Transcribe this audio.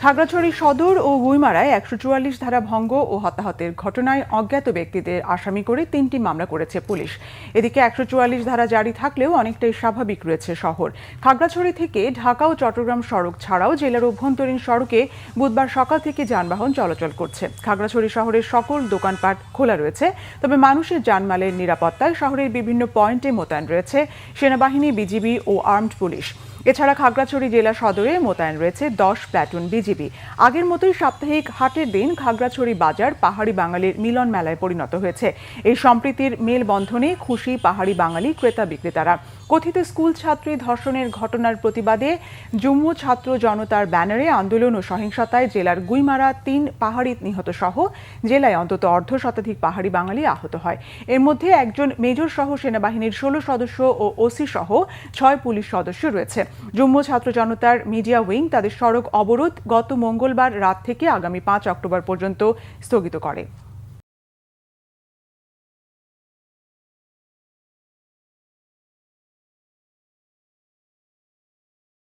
খাগড়াছড়ি সদর ও গুইমারায় ১৪৪ ধারা ভঙ্গ ও হতাহতের ঘটনায় অজ্ঞাত ব্যক্তিদের আসামি করে ৩টি মামলা করেছে পুলিশ। এদিকে ১৪৪ ধারা জারি থাকলেও অনেকটাই স্বাভাবিক রয়েছে শহর। খাগড়াছড়ি থেকে ঢাকা ও চট্টগ্রাম সড়ক ছাড়াও জেলার অভ্যন্তরীণ সড়কে বুধবার সকাল থেকে যানবাহন চলাচল করছে। খাগড়াছড়ি শহরের সকল দোকানপাট খোলা রয়েছে, তবে মানুষের জানমালের নিরাপত্তায় শহরের বিভিন্ন পয়েন্টে মোতায়েন রয়েছে সেনাবাহিনী, বিজিবি ও আর্মড পুলিশ। এছাড়া খাগড়াছড়ি জেলা সদরে মোতায়েন রয়েছে ১০ প্ল্যাটুন বিজিবি। আগের মতোই সাপ্তাহিক হাটের দিন খাগড়াছড়ি বাজার পাহাড়ি বাঙালির মিলন মেলায় পরিণত হয়েছে। এই সম্প্রীতির মেলবন্ধনে খুশি পাহাড়ি বাঙালি ক্রেতা বিক্রেতারা। কথিত স্কুল ছাত্রী ধর্ষণের ঘটনার প্রতিবাদে জম্মু ছাত্র জনতার ব্যানারে আন্দোলন ও সহিংসতায় জেলার গুইমারা ৩ পাহাড়ি নিহত সহ জেলায় অন্তত অর্ধশতাধিক পাহাড়ি বাঙালি আহত হয়। এর মধ্যে একজন মেজর সহ সেনাবাহিনীর ১৬ সদস্য ও ওসি সহ ৬ পুলিশ সদস্য রয়েছে। জম্মু ছাত্র জনতার মিডিয়া উইং তাদের সড়ক অবরোধ গত মঙ্গলবার রাত থেকে আগামী ৫ অক্টোবর পর্যন্ত স্থগিত করে।